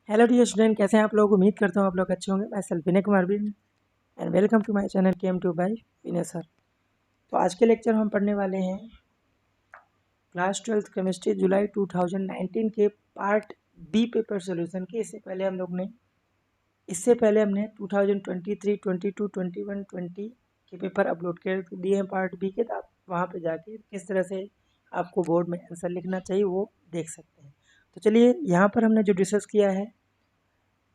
Hello dear student, कैसे हैं आप लोग। उम्मीद करता हूँ आप लोग अच्छे होंगे। मैं सेल्फ विनय कुमार बिन and welcome to my channel KM2 by Vinay sir. तो आज के लेक्चर हम पढ़ने वाले हैं क्लास 12th केमिस्ट्री जुलाई 2019 के पार्ट बी पेपर सोल्यूशन के। इससे पहले हमने 2023, 22, 21, 20 के पेपर अपलोड कर दिए हैं पार्ट बी के। तो आप वहाँ पे जाके किस तरह से आपको बोर्ड में आंसर लिखना चाहिए वो देख सकते हैं। तो चलिए, यहाँ पर हमने जो डिस्कस किया है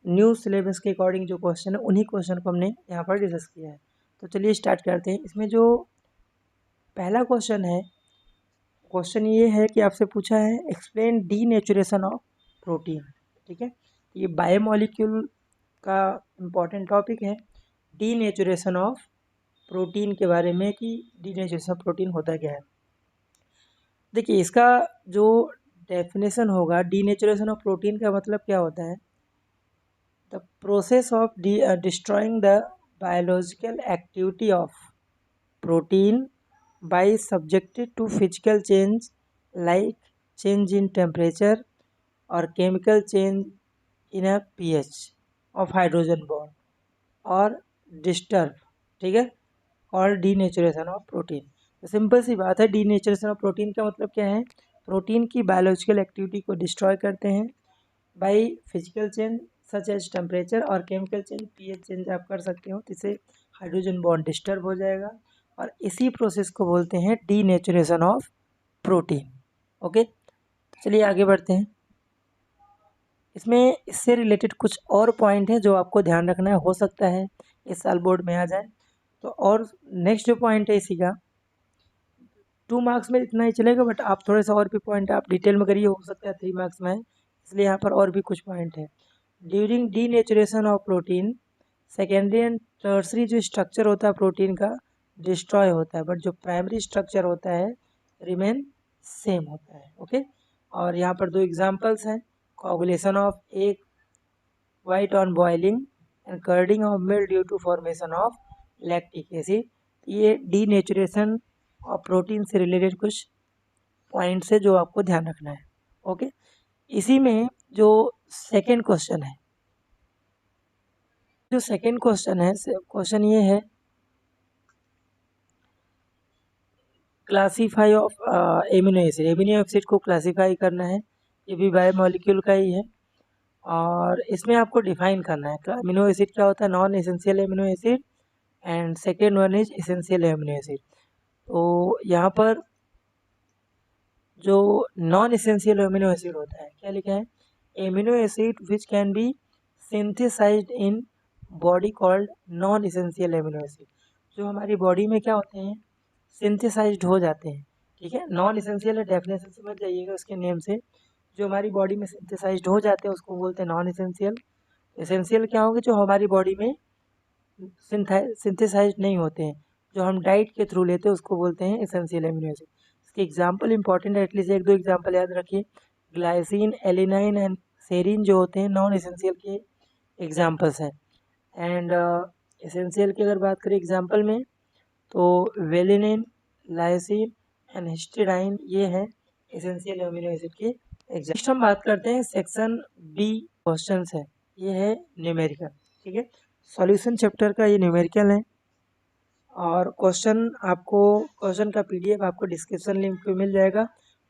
न्यू सिलेबस के अकॉर्डिंग जो क्वेश्चन है उन्हीं क्वेश्चन को हमने यहाँ पर डिस्कस किया है। तो चलिए स्टार्ट करते हैं। इसमें जो पहला क्वेश्चन है, क्वेश्चन ये है कि आपसे पूछा है एक्सप्लेन डीनेचुरेशन ऑफ प्रोटीन। ठीक है, ये बायोमोलिक्यूल का इम्पॉर्टेंट टॉपिक है, डीनेचुरेशन ऑफ प्रोटीन के बारे में कि डीनेचुरेशन ऑफ प्रोटीन होता क्या है। देखिए, इसका जो डेफिनेशन होगा, डीनेचुरेशन ऑफ प्रोटीन का मतलब क्या होता है। The process of destroying the biological activity of protein by subjected to physical change like change in temperature or chemical change in a pH of hydrogen bond or disturb, ठीक है, और denaturation of protein. तो simple सी बात है, denaturation of protein का मतलब क्या है, प्रोटीन की बायोलॉजिकल एक्टिविटी को डिस्ट्रॉय करते हैं by physical change such as temperature और केमिकल चेंज, पीएच चेंज आप कर सकते हो, जिससे हाइड्रोजन बॉन्ड डिस्टर्ब हो जाएगा और इसी प्रोसेस को बोलते हैं डीनेचुरेशन ऑफ प्रोटीन। ओके, तो चलिए आगे बढ़ते हैं। इसमें इससे रिलेटेड कुछ और पॉइंट है जो आपको ध्यान रखना है, हो सकता है इस साल बोर्ड में आ जाए। तो और नेक्स्ट जो पॉइंट है इसी का 2 मार्क्स में इतना ही चलेगा, बट आप थोड़े सा और भी पॉइंट आप डिटेल में करिए, हो सकता है 3 मार्क्स में है, इसलिए यहाँ पर और भी कुछ पॉइंट है। During denaturation of protein secondary and tertiary जो स्ट्रक्चर होता है प्रोटीन का डिस्ट्रॉय होता है, बट जो प्राइमरी स्ट्रक्चर होता है रिमेन सेम होता है। ओके, और यहाँ पर 2 एग्जांपल्स हैं, coagulation of egg white on boiling and curding of milk due to formation of lactic acid. ये डीनेचुरेशन और प्रोटीन से रिलेटेड कुछ पॉइंट्स है जो आपको ध्यान रखना है। ओके, इसी में जो सेकेंड क्वेश्चन है, क्वेश्चन ये है क्लासीफाई ऑफ एमिनो एसिड को क्लासीफाई करना है, ये भी बायोमोलिक्यूल का ही है और इसमें आपको डिफाइन करना है एमिनो एसिड क्या होता है, non essential amino acid and second one is essential amino acid. तो यहाँ पर जो नॉन एसेंशियल एमिनो एसिड होता है, क्या लिखा है, amino acid which can be synthesized in body called non essential amino acid. जो हमारी बॉडी में क्या होते हैं, सिंथेसाइज्ड हो जाते हैं। ठीक है, नॉन एसेंशियल डेफिनेशन समझ जाइएगा उसके नेम से, जो हमारी बॉडी में सिंथेसाइज्ड हो जाते हैं उसको बोलते हैं नॉन एसेंशियल। एसेंशियल क्या होंगे, जो हमारी बॉडी में सिंथेसाइज्ड नहीं होते हैं, जो हम डाइट के थ्रू लेते हैं उसको बोलते हैं एसेंशियल एमिनो एसिड। इसके एग्जाम्पल इंपॉर्टेंट है, एटलीस्ट 1-2 एग्जाम्पल याद रखिए। ग्लाइसिन, एलिनाइन एंड सेरीन जो होते हैं नॉन एसेंशियल के एग्जाम्पल्स हैं। एंड एसेंशियल की अगर बात करें एग्जाम्पल में, तो वेलिनिन, लाइसिन एंड हिस्टिडाइन ये हैं एसेंशियल एमिनो एसिड के एग्जाम्पल। नेक्स्ट हम बात करते हैं सेक्शन बी क्वेश्चंस है, ये है न्यूमेरिकल। ठीक है, सॉल्यूशन चैप्टर का ये न्यूमेरिकल है और क्वेश्चन का PDF आपको डिस्क्रिप्शन लिंक पे मिल जाएगा।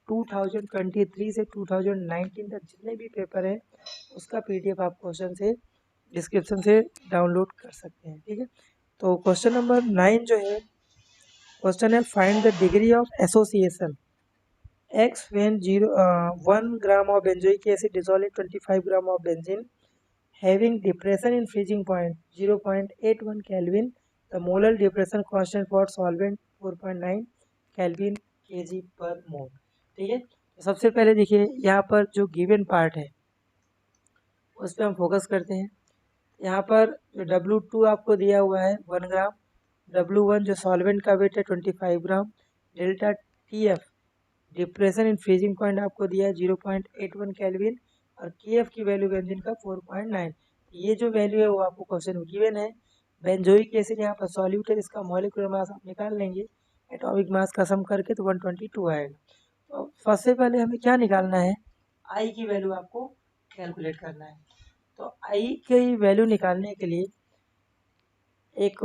2023 से 2019 तक जितने भी पेपर हैं उसका PDF आप क्वेश्चन से डिस्क्रिप्शन से डाउनलोड कर सकते हैं। ठीक है, तो क्वेश्चन नंबर 9 जो है, क्वेश्चन है find the degree of association X when 1 gram of benzoic acid dissolved in 25 gram of benzene having depression in freezing point 0.81 Kelvin, the molar depression constant for solvent 4.9 Kelvin kg per mole। ठीक है, तो सबसे पहले देखिए यहाँ पर जो given part है उस पर हम फोकस करते हैं। यहाँ पर जो W2 आपको दिया हुआ है 1 ग्राम, W1 जो सॉल्वेंट का वेट है 25 gram, delta TF depression in freezing point आपको दिया है 0.81 केल्विन और KF की वैल्यू बेंजीन का 4.9। ये जो वैल्यू है वो आपको क्वेश्चन में गिवन है। बेंजोइक एसिड यहाँ पर सॉल्यूट है, इसका मॉलिक्यूलर मास आप निकाल लेंगे, एटॉमिक मास का सम करके तो 122 आएगा। तो सबसे पहले हमें क्या निकालना है, आई की वैल्यू आपको कैलकुलेट करना है। तो आई की वैल्यू निकालने के लिए एक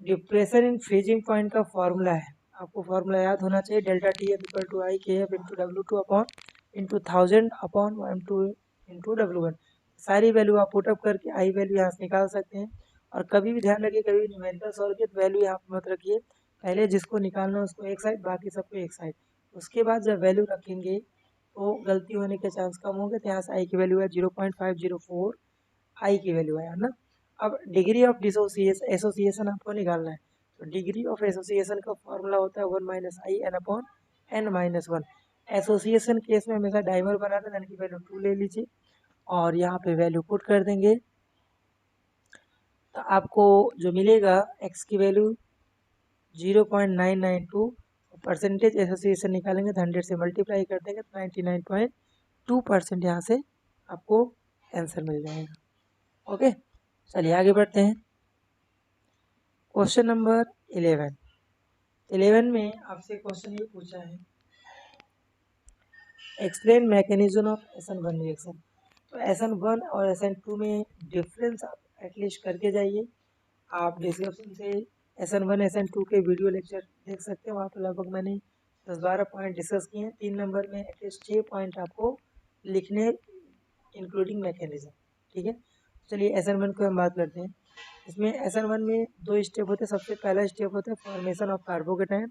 डिप्रेशन इन फ्रीजिंग पॉइंट का फॉर्मूला है, आपको फॉर्मूला याद होना चाहिए, delta T F equal to I K F into W2 upon into 1000 upon M2 into W1। सारी वैल्यू आप पुटअप करके आई वैल्यू यहाँ से निकाल सकते हैं। और कभी भी ध्यान रखिए, कभी भी न्यूमेरिकल सॉल्व किए तो वैल्यू यहाँ पर मत रखिए, पहले जिसको निकालना है उसको एक साइड, बाकी सबको एक साइड। उसके बाद जब वैल्यू रखेंगे तो गलती होने के चांस कम होंगे। तो यहाँ से आई की वैल्यू है 0.504 आई की वैल्यू है ना। अब डिग्री ऑफ एसोसिएशन आपको निकालना है, तो डिग्री ऑफ एसोसिएशन का फॉर्मूला होता है 1 minus I N upon N minus 1। Association case में हमेशा डाइमर बनाना, एन की वैल्यू 2 ले लीजिए और यहाँ पे वैल्यू पुट कर देंगे, तो आपको जो मिलेगा एक्स की वैल्यू 0.992, परसेंटेज एसोसिएशन निकालेंगे तो 100 से मल्टीप्लाई कर देंगे तो 99.2% यहाँ से आपको आंसर मिल जाएगा। ओके, चलिए आगे बढ़ते हैं। क्वेश्चन नंबर 11 में आपसे क्वेश्चन ये पूछा है, explain mechanism of SN1 reaction. तो SN1 और SN2 में डिफरेंस आप एटलीस्ट करके जाइए। आप डिस्क्रिप्शन से SN1 SN2 के वीडियो लेक्चर देख सकते हैं, वहाँ पर लगभग मैंने 10-12 पॉइंट डिस्कस किए हैं। 3 नंबर में एटलीस्ट 6 पॉइंट आपको लिखने इंक्लूडिंग मैकेनिज्म। ठीक है, चलिए SN1 को हम बात करते हैं। इसमें SN1 में 2 स्टेप होते हैं। सबसे पहला स्टेप होता है फॉर्मेशन ऑफ कार्बोकेटायन,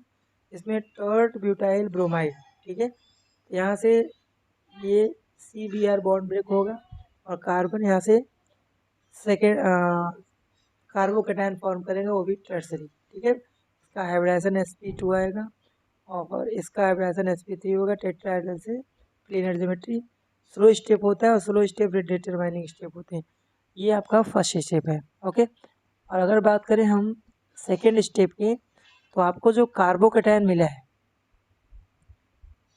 इसमें टर्ट ब्यूटाइल ब्रोमाइड। ठीक है, यहाँ से ये CBr बॉन्ड ब्रेक होगा और कार्बन यहाँ से सेकेंड कार्बोकेटायन फॉर्म करेंगे, वो भी टर्सरी। ठीक है, इसका हाइब्रिडाइजेशन sp2 आएगा और इसका हाइब्रिडाइजेशन sp3 होगा टेट्राहेड्रल से प्लेनर ज्योमेट्री। स्लो स्टेप होता है और स्लो स्टेप डिटरमाइनिंग स्टेप होते हैं। ये आपका फर्स्ट स्टेप है। ओके, और अगर बात करें हम सेकेंड स्टेप की, तो आपको जो कार्बोकेटायन मिला है,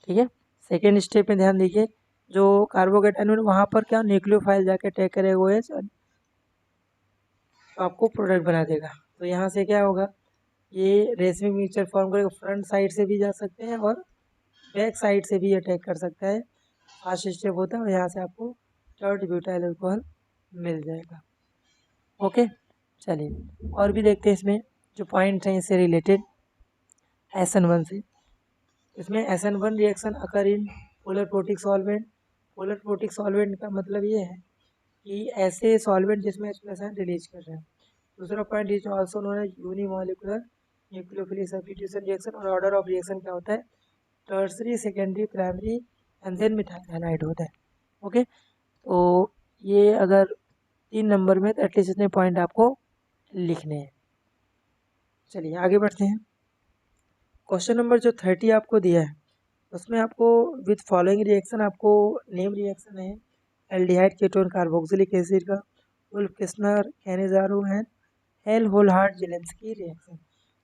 ठीक है, सेकेंड स्टेप में ध्यान दीजिए, जो कार्बोकेटायन मिला वहाँ पर क्या न्यूक्लियोफाइल जाके अटैक करेगा OH और आपको प्रोडक्ट बना देगा। तो यहाँ से क्या होगा, ये रेशमी मिक्सचर फॉर्म करेगा। फ्रंट साइड से भी जा सकते हैं और बैक साइड से भी अटैक कर सकता है। फर्स्ट स्टेप होता है और यहाँ से आपको टर्ट ब्यूटाइल अल्कोहल मिल जाएगा। ओके, चलिए और भी देखते हैं इसमें जो पॉइंट्स हैं इससे रिलेटेड SN1 से। इसमें SN1 reaction occur in polar protic solvent. Polar protic solvent का मतलब ये है कि ऐसे सॉल्वेंट जिसमें H+ रिलीज कर रहे हैं। दूसरा point is also known as unimolecular nucleophilic substitution reaction. और ऑर्डर ऑफ रिएक्शन क्या होता है, tertiary, secondary, primary and then methyl halide होता है। ओके, तो ये अगर 3 नंबर में तो एटलीस्ट इतने पॉइंट आपको लिखने हैं। चलिए आगे बढ़ते हैं। क्वेश्चन नंबर जो 30 आपको दिया है उसमें आपको विथ फॉलोइंग रिएक्शन, आपको नेम रिएक्शन है एल्डिहाइड कीटोन कार्बोक्सिलिक एसिड का, Wolff Kishner Cannizzaro and Hell Volhard Zelinsky reaction.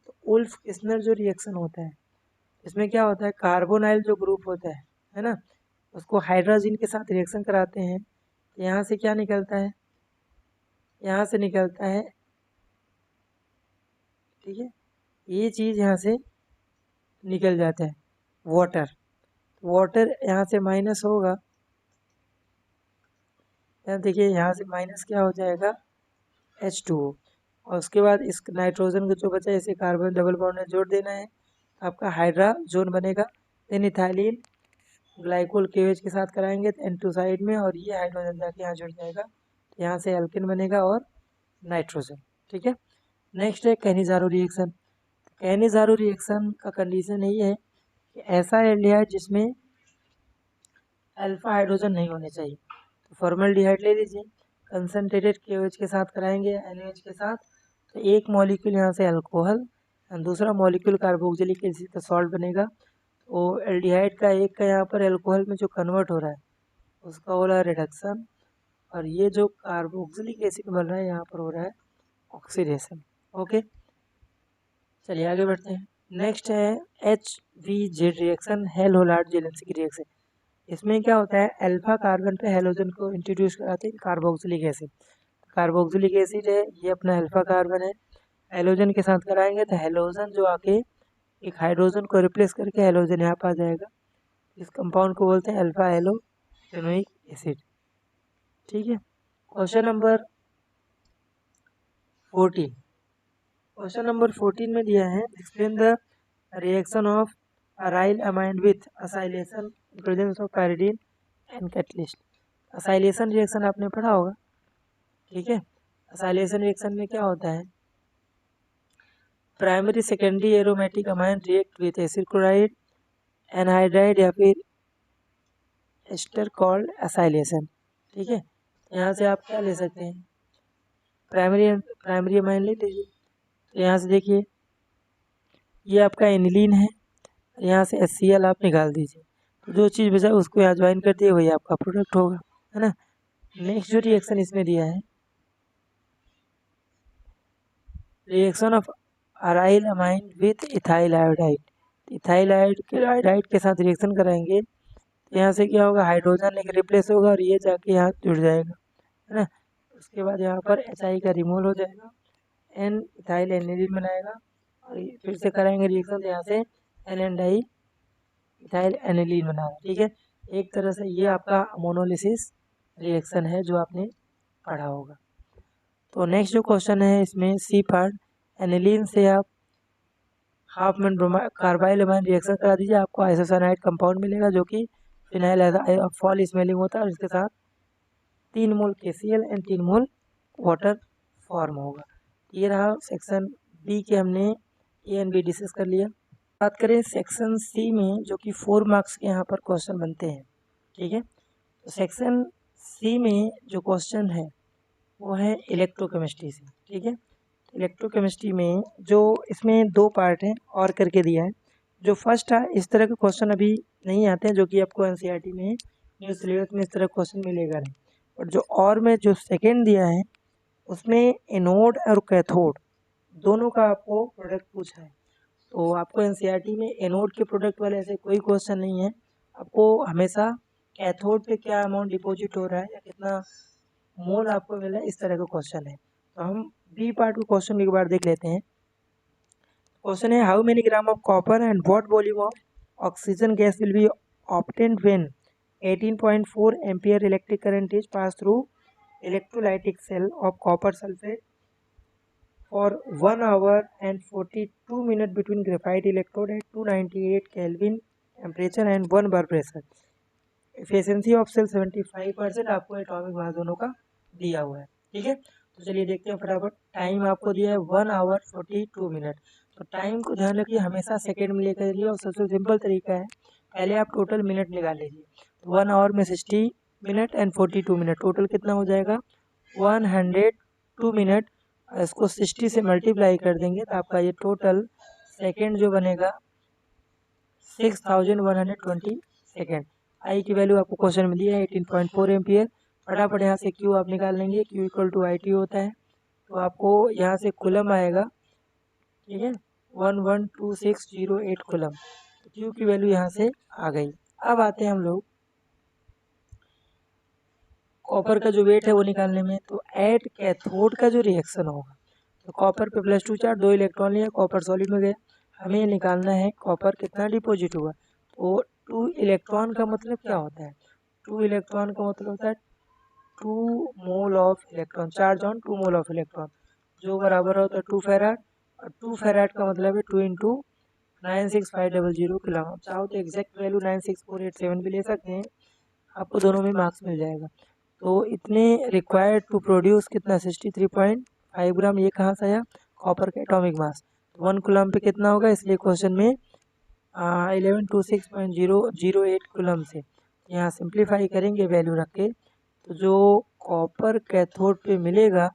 तो उल्फ किस्नर जो रिएक्शन होता है इसमें क्या होता है, कार्बोनाइल जो ग्रुप होता है ना, उसको हाइड्रोजन के साथ रिएक्शन कराते हैं। तो यहाँ से क्या निकलता है, यहाँ से निकलता है, ठीक है, ये चीज़ यहाँ से निकल जाता है वाटर। वाटर यहाँ से माइनस होगा, यहाँ देखिए यहाँ से माइनस क्या हो जाएगा H2O। और उसके बाद इस नाइट्रोजन को जो बचा है इसे कार्बन डबल बॉन्ड में जोड़ देना है, आपका हाइड्रा जोन बनेगा। देन इथाइलिन ग्लाइकोल KOH के साथ कराएंगे तो N2 साइड में, और ये हाइड्रोजन जाके यहाँ जुड़ जाएगा, तो यहाँ से एल्किन बनेगा और नाइट्रोजन। ठीक है, नेक्स्ट है कैनिजारो रिएक्शन। कैनिजारो रिएक्शन का कंडीशन यही है कि ऐसा एल्डिहाइड जिसमें अल्फा हाइड्रोजन नहीं होने चाहिए। तो फॉर्मल्डिहाइड ले लीजिए, कंसनट्रेटेड KOH के साथ कराएंगे NaOH के साथ, तो एक मॉलिक्यूल यहाँ से अल्कोहल और दूसरा मॉलिक्यूल कार्बोक्सिलिक एसिड का सॉल्ट बनेगा। तो एल्डिहाइड का एक का यहाँ पर अल्कोहल में जो कन्वर्ट हो रहा है उसका हो रहा है रिडक्शन, और ये जो कार्बोक्सिलिक एसिड बन रहा है यहाँ पर हो रहा है ऑक्सीडेशन। ओके, चलिए आगे बढ़ते हैं। नेक्स्ट है HVZ reaction, Hell Volhard Zelinsky reaction. इसमें क्या होता है, अल्फा कार्बन पे हेलोजन को इंट्रोड्यूस कराते हैं कार्बोक्सिलिक एसिड। कार्बोक्सिलिक एसिड है, ये अपना अल्फा कार्बन है, हेलोजन के साथ कराएंगे तो हेलोजन जो आके एक हाइड्रोजन को रिप्लेस करके हेलोजन यहाँ पर आ जाएगा। इस कंपाउंड को बोलते हैं अल्फा हेलोजेनोइक एसिड। ठीक है, क्वेश्चन नंबर 14, क्वेश्चन नंबर 14 में दिया है explain the reaction of aryl amine with acylation in presence of pyridine and catalyst. Acylation reaction आपने पढ़ा होगा, ठीक है। असाइलेशन रिएक्शन में क्या होता है, primary secondary aromatic amine react with acid chloride anhydride या फिर एस्टर कॉल्ड असाइलेशन, ठीक है। यहाँ से आप क्या ले सकते हैं, प्राइमरी अमाइन ले लीजिए। तो यहाँ से देखिए ये आपका एनिलीन है, यहाँ से HCl आप निकाल दीजिए, तो जो चीज़ बचा उसको यहाँ ज्वाइन कर दिए, वही आपका प्रोडक्ट होगा, है ना। नेक्स्ट जो रिएक्शन इसमें दिया है, reaction of aryl amine with ethyl iodide. Ethyl iodide के साथ रिएक्शन कराएंगे तो यहाँ से क्या होगा, हाइड्रोजन एक रिप्लेस होगा और ये जाके यहाँ जुड़ जाएगा, है ना। उसके बाद यहाँ पर HI का रिमूवल हो जाएगा, N इथाइल एनिलीन बनाएगा और फिर से कराएंगे रिएक्शन तो यहाँ से NN डाई इथाइल एनिलीन बनाएगा, ठीक है। एक तरह से ये आपका मोनोलिसिस रिएक्शन है जो आपने पढ़ा होगा। तो नेक्स्ट जो क्वेश्चन है इसमें सी पार्ट, एनिलीन से आप हाफ में कार्बाइल अमाइन रिएक्शन करा दीजिए, आपको आइसोसाइनाइड कंपाउंड मिलेगा जो कि फिनाइल फॉल स्मेलिंग होता है और इसके साथ 3 मोल KCl and 3 mole water form होगा। ये रहा सेक्शन बी के, हमने ए एंड बी डिस्कस कर लिया। बात करें सेक्शन सी में जो कि 4 मार्क्स के यहाँ पर क्वेश्चन बनते हैं, ठीक है। तो सेक्शन सी में जो क्वेश्चन है वो है इलेक्ट्रोकेमिस्ट्री से, ठीक है। इलेक्ट्रोकेमिस्ट्री में जो इसमें 2 पार्ट हैं और करके दिया है। जो फर्स्ट है इस तरह के क्वेश्चन अभी नहीं आते हैं, जो कि आपको NCERT में न्यू सिलेबस में इस तरह क्वेश्चन मिलेगा नहीं। और जो और में जो सेकेंड दिया है उसमें एनोड और कैथोड दोनों का आपको प्रोडक्ट पूछा है। तो आपको NCERT में एनोड के प्रोडक्ट वाले ऐसे कोई क्वेश्चन नहीं है, आपको हमेशा कैथोड पे क्या अमाउंट डिपॉजिट हो रहा है या कितना मोल आपको मिला है, इस तरह का क्वेश्चन है। तो हम बी पार्ट के क्वेश्चन एक बार देख लेते हैं। क्वेश्चन है how many gram of copper and what volume of oxygen gas will be obtained when 18.4 ampere electric current is pass through electrolytic cell of copper sulphate for 1 hour and 42 minutes between graphite electrode at 298 Kelvin temperature and 1 bar pressure। Efficiency of cell 75% आपको atomic mass दोनों का दिया हुआ है, ठीक है। तो चलिए देखते हैं फटाफट। टाइम आपको दिया है 1 hour 42 मिनट। तो टाइम को ध्यान रखिए हमेशा सेकेंड में लेकर चलिए और सबसे सिंपल तरीका है, पहले आप टोटल मिनट निकाल लीजिए। तो 1 hour में 60 मिनट एंड 42 मिनट, टोटल कितना हो जाएगा 102 मिनट। इसको 60 से मल्टीप्लाई कर देंगे तो आपका ये टोटल सेकेंड जो बनेगा 6120 सेकेंड। आई की वैल्यू आपको क्वेश्चन में दिया है 18.4 एम्पियर। फटाफट यहाँ से क्यू आप निकाल लेंगे, क्यू इक्वल टू IT होता है, तो आपको यहाँ से कूलम आएगा, ठीक है 112608 कूलम। तो क्यू की वैल्यू यहाँ से आ गई। अब आते हैं हम लोग कॉपर का जो वेट है वो निकालने में। तो एट कैथोड का जो रिएक्शन होगा, तो कॉपर पे +2 चार्ज, 2 इलेक्ट्रॉन लिया, कॉपर सॉलिड में गया, हमें निकालना है कॉपर कितना डिपॉजिट हुआ। तो 2 इलेक्ट्रॉन का मतलब क्या होता है, 2 इलेक्ट्रॉन का मतलब होता है 2 mole of electron, charge on 2 mole of electron, जो बराबर होता है 2 फेराड। और 2 फेराड का मतलब है 2 × 96500 किलो। चाहो तो एग्जैक्ट वैल्यू 96487 भी ले सकते हैं, आपको दोनों में मार्क्स मिल जाएगा। तो इतने रिक्वायर्ड टू प्रोड्यूस कितना 63.5 ग्राम। ये कहाँ से आया, कॉपर का एटॉमिक मास। तो 1 कूलम पे कितना होगा, इसलिए क्वेश्चन में 1126.008 कूलम से यहाँ सिंप्लीफाई करेंगे वैल्यू रख के, तो जो कॉपर कैथोड पे मिलेगा,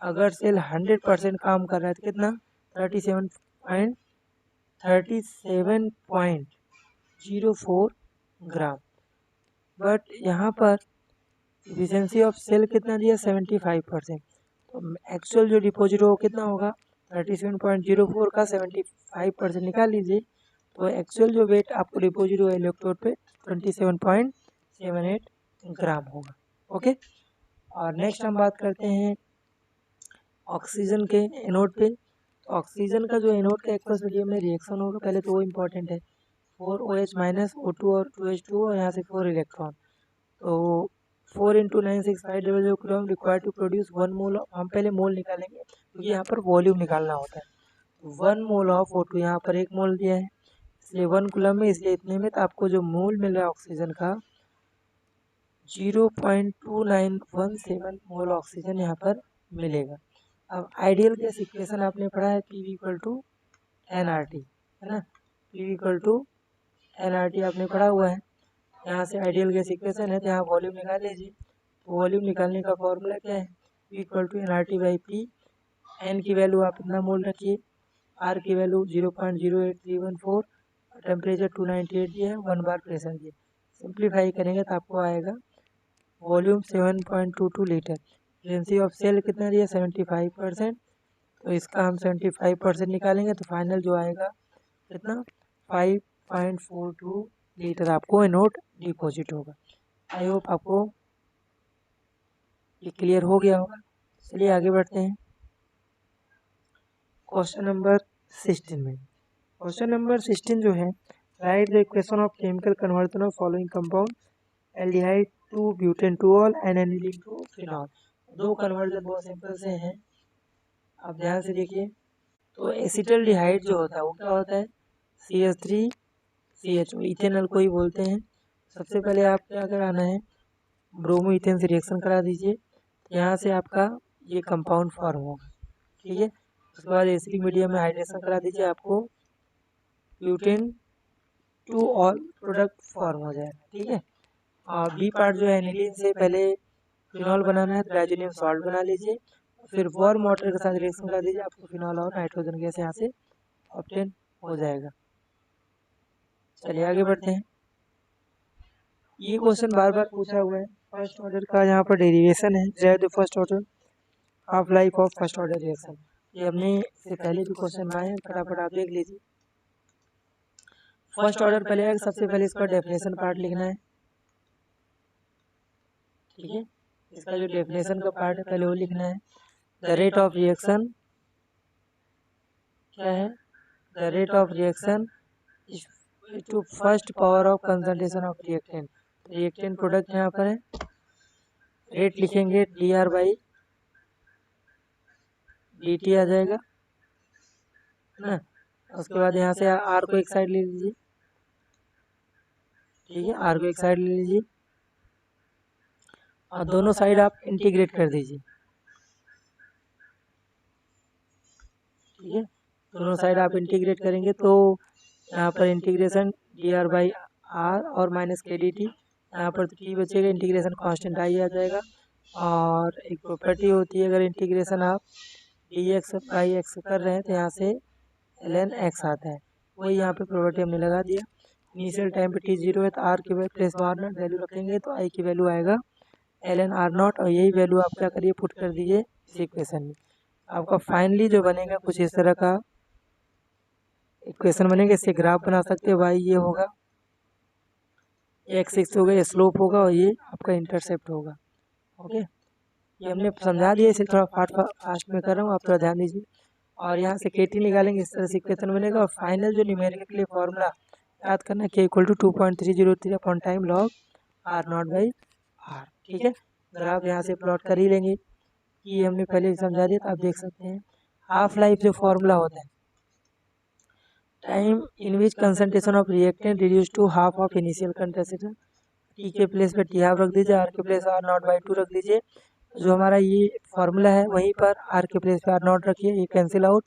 अगर सेल 100% काम कर रहा है तो कितना 37.04 ग्राम। बट यहाँ पर एफिशिएंसी ऑफ सेल कितना दिया 75%। तो एक्चुअल जो डिपॉजिट हो कितना होगा 37.04 का 75% निकाल लीजिए, तो एक्चुअल जो वेट आपको डिपॉजिट हुआ इलेक्ट्रोड पे 27.78 ग्राम होगा। ओके, और नेक्स्ट हम बात करते हैं ऑक्सीजन के एनोड पे। तो ऑक्सीजन का जो एनोड का एक्वस मीडियम में रिएक्शन होगा, पहले तो वो इम्पोर्टेंट है, 4OH- O2 और 2H2 और यहाँ से 4 इलेक्ट्रॉन। तो 4×96500 कूलम रिक्वायर्ड टू प्रोड्यूस 1 मोल। हम पहले मोल निकालेंगे क्योंकि यहाँ पर वॉल्यूम निकालना होता है। 1 मोल ऑफ O2, यहाँ पर 1 मोल दिया है इसलिए 1 कूलम में, इसलिए इतने में तो आपको जो मोल मिल रहा है ऑक्सीजन का 0.2917 मोल ऑक्सीजन यहाँ पर मिलेगा। अब आइडियल गैस इक्वेशन आपने पढ़ा है PV इक्वल टू NRT, है ना। PV इक्वल टू NRT आपने पढ़ा हुआ है। यहाँ से आइडियल गैस इक्वेशन है तो यहाँ वॉल्यूम निकाल लीजिए। तो वॉल्यूम निकालने का फॉर्मूला क्या है, P equal to NRT/P। N की वैल्यू आप इतना मोल रखिए, R की वैल्यू 0.08314, टेम्परेचर 298 दिया है, 1 बार प्रेशर दिया। सिंप्लीफाई करेंगे तो आपको आएगा volume 7.22 litre. Efficiency of cell कितना दिया, 75%। तो इसका हम 75% निकालेंगे तो फाइनल जो आएगा कितना, 5.42 लीटर आपको एनोड डिपॉजिट होगा। आई होप आपको ये क्लियर हो गया होगा। चलिए आगे बढ़ते हैं क्वेश्चन नंबर 16 में। क्वेश्चन नंबर 16 जो है, write the equation of chemical conversion of following compound aldehyde to butane two ol and aniline to phenol. दो कन्वर्जन बहुत सिंपल से हैं, आप ध्यान से देखिए। तो एसिटल्डिहाइड जो होता है वो क्या होता है, CH3CHO, इथेनॉल को ही बोलते हैं। सबसे पहले आप क्या कराना है, ब्रोमो इथेन से रिएक्शन करा दीजिए, यहाँ से आपका ये कंपाउंड फॉर्म होगा, ठीक है। उसके बाद एसिडिक मीडियम में हाइड्रेशन करा दीजिए, आपको butane two all product form हो जाएगा, ठीक है। और बी पार्ट जो है, एनिलीन से पहले फिनॉल बनाना है तो डाइजेनियम सॉल्ट बना लीजिए, फिर वार्म वाटर के साथ रिएक्शन कर दीजिए, आपको फिनॉल और नाइट्रोजन गैस यहाँ से ऑब्टेन हो जाएगा। चलिए आगे बढ़ते हैं। ये क्वेश्चन बार बार पूछा हुआ है, फर्स्ट ऑर्डर का यहाँ पर डेरिवेशन है, the first order half life of first order reaction. ये हमने इससे पहले भी क्वेश्चन बनाए हैं, फटाफट आप देख लीजिए। फर्स्ट ऑर्डर पहले आएगा, सबसे पहले इसका डेफिनेशन पार्ट लिखना है, ठीक है। इसका जो डेफिनेशन का पार्ट है पहले वो लिखना है। द रेट ऑफ रिएक्शन क्या है, the rate of reaction to first power of concentration of reactant. Reactant product यहाँ पर है, रेट लिखेंगे dr/dt आ जाएगा, है ना। उसके बाद यहाँ से R को एक साइड ले लीजिए, ठीक है, R को एक साइड ले लीजिए और दोनों साइड आप इंटीग्रेट कर दीजिए, ठीक है। दोनों साइड आप इंटीग्रेट करेंगे तो यहाँ पर इंटीग्रेशन dr/r और माइनस KDT, यहाँ पर तो t बचेगा, इंटीग्रेशन कांस्टेंट i आ जाएगा। और एक प्रॉपर्टी होती है, अगर इंटीग्रेशन आप dx/x कर रहे हैं तो यहाँ से ln x आता है, वही यहाँ पे प्रॉपर्टी हमने लगा दिया। इनिशियल टाइम पे t0 है तो r की प्लेस r0 वैल्यू रखेंगे तो i की वैल्यू आएगा ln r0, और यही वैल्यू आप क्या करिए, पुट कर दीजिए इस इक्वेशन में। आपका फाइनली जो बनेगा कुछ इस तरह का इक्वेशन बनेगा। इससे ग्राफ बना सकते हैं, y ये होगा, x होगा, ये स्लोप होगा और ये आपका इंटरसेप्ट होगा, ओके। ये हमने समझा दिया, इसे थोड़ा फास्ट में कर रहा हूँ, आप थोड़ा ध्यान दीजिए। और यहाँ से KT निकालेंगे, इस तरह से इक्वेशन बनेगा। और फाइनल जो न्यूमेरिकल के लिए फॉर्मूला याद करना, K equal to 2.303 upon time log R0/R, ठीक है। ग्राफ यहाँ से प्लॉट कर ही लेंगे, कि हमने पहले समझा दिया, तो आप देख सकते हैं। हाफ लाइफ जो फॉर्मूला होता है, time in which concentration of reactant reduce to half of initial concentration. T के प्लेस पे टी हाफ रख दीजिए, R के प्लेस R0/2 रख दीजिए। जो हमारा ये फॉर्मूला है वहीं पर R के प्लेस पे R0 रखिए, ये कैंसिल आउट,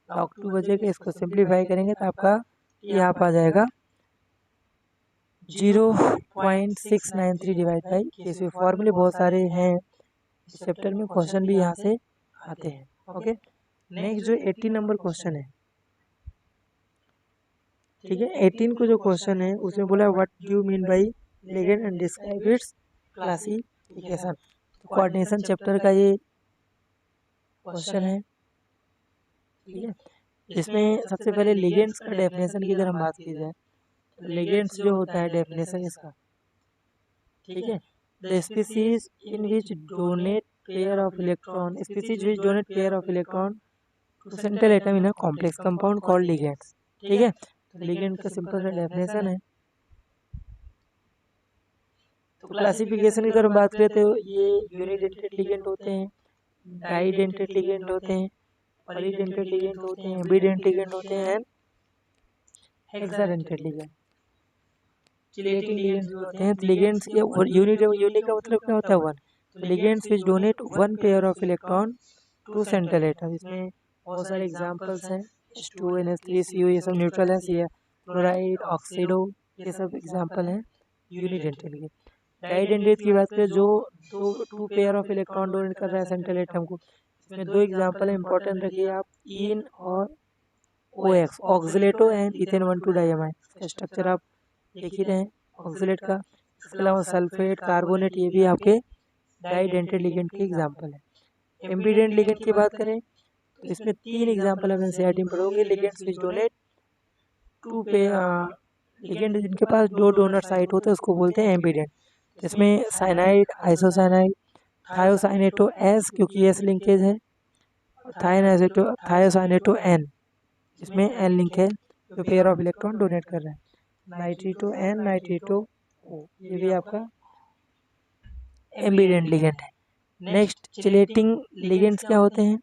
log 2 बचेगा। इसको सिंप्लीफाई करेंगे तो आपका यहाँ पर आ जाएगा 0.693 डिवाइड बाई K। इसमें फॉर्मूले बहुत सारे हैं, इस चैप्टर में क्वेश्चन भी यहाँ से आते हैं, ओके। नेक्स्ट जो 18 नंबर क्वेश्चन है, ठीक है, 18 को जो क्वेश्चन है उसमें बोला what do mean by ligand and describe it's classification. Coordination chapter का ये क्वेश्चन है, ठीक है। इसमें सबसे पहले लिगेंड्स का डेफिनेशन की अगर हम बात की जाए, तो लिगेंड्स जो होता है डेफिनेशन इसका, ठीक है, the species in which donate pair of electron, species which donate pair of electron to central atom in a complex compound called ligands, ठीक है। तो लिगेंड का सिंपल सा डेफिनेशन है, तो क्लासिफिकेशन की अगर हम बात करें तो ये यूनिडेंटेड लिगेंड होते हैं, डाइडेंटेड लिगेंड होते हैं, पॉलीडेंटेड लिगेंड होते हैं, बिडेंटेड लिगेंड होते हैं and hexadentate ligand. Chelating ligands होते हैं। लिगेंड्स यूनिट का मतलब क्या होता है? वन। तो ligands which donate one pair of electron to central atom. इसमें बहुत सारे एग्जांपल्स हैं, H2O, NH3CO, ये सब न्यूट्रल है, क्लोराइड, ऑक्सीडो, ये सब एग्जांपल हैं यूनिडेंटेड के। डाइडेंटेड की बात करें, जो two pair of electron donate कर रहा है सेंट्रल एटम को। इसमें दो एग्जांपल है, इंपॉर्टेंट रखिए आप, इन और OX, ऑक्सीलेटो एंड इथेन 1,2 डाइअमाइन। इसका स्ट्रक्चर आप देख ही रहे हैं ऑक्सीलेट का। इसके अलावा सल्फेट, कार्बोनेट, ये भी आपके डाइडेंटेड लिगेंड के एग्जांपल है। एम्बीडेंट लिगेंड की बात करें तो इसमें तीन एग्जांपल हम एनसीईआरटी में पढ़ोगे। लिगेंड्स विच डोनेट टू पे लिगेंड जिनके पास दो डोनर साइट होते हैं उसको बोलते हैं एम्बीडेंट। इसमें साइनाइड, आइसोसाइनाइड, थायोसाइनेटो एस, क्योंकि एस लिंकेज है, थायोसाइनेटो एन, इसमें एन लिंक है जो पेयर ऑफ इलेक्ट्रॉन डोनेट कर रहा है। नाइट्रेटो एन, नाइट्रेटो ओ, ये भी आपका एम्बीडेंट लिगेंड है। नेक्स्ट, चिलेटिंग लिगेंड्स क्या होते हैं?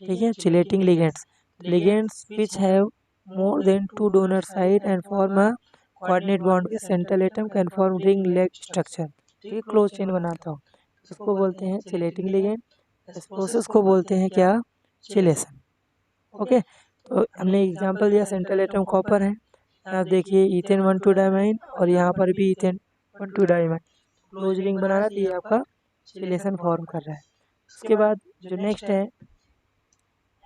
ठीक है, chelating ligands which have more than two donor site and form a coordinate bond with central atom, can form ring leg structure. ठीक है, क्लोज चेन बनाता हो, इसको बोलते हैं चिलेटिंग लिगेंड। इस प्रोसेस को बोलते हैं क्या? चिलेशन। ओके, तो हमने एग्जांपल दिया, सेंट्रल एटम कॉपर है, यहाँ देखिए इथेन 1,2 डाइमाइन और यहाँ पर भी इथेन 1,2 डाइमाइन, क्लोज रिंग बना रहा है, तो ये आपका चिलेशन फॉर्म कर रहा है। उसके बाद जो नेक्स्ट है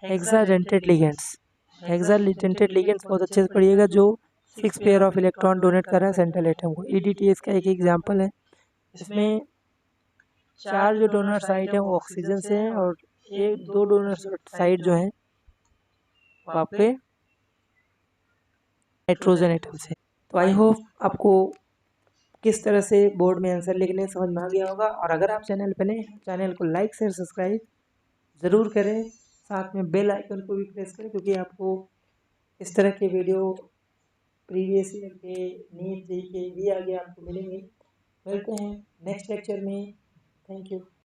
हेक्साडेंटेड लिगेंड्स। हेक्साडेंटेड लिगेंड्स बहुत अच्छे से पढ़िएगा, जो 6 पेयर ऑफ इलेक्ट्रॉन डोनेट कर रहा है सेंट्रल एटम को। EDTA का एक एग्जांपल है। इसमें 4 जो डोनर साइट है वो ऑक्सीजन से है और एक दो डोनर साइट जो है वो आपके नाइट्रोजन एटम से। तो आई होप आपको किस तरह से बोर्ड में आंसर लिखने समझ में आ गया होगा। और अगर आप चैनल पर नए, चैनल को लाइक शेयर सब्सक्राइब ज़रूर करें, साथ में बेल आइकन को भी प्रेस करें, क्योंकि आपको इस तरह के वीडियो प्रीवियस ईयर के, नीट, JEE के भी आगे आपको मिलेंगे। मिलते हैं नेक्स्ट लेक्चर में। Thank you.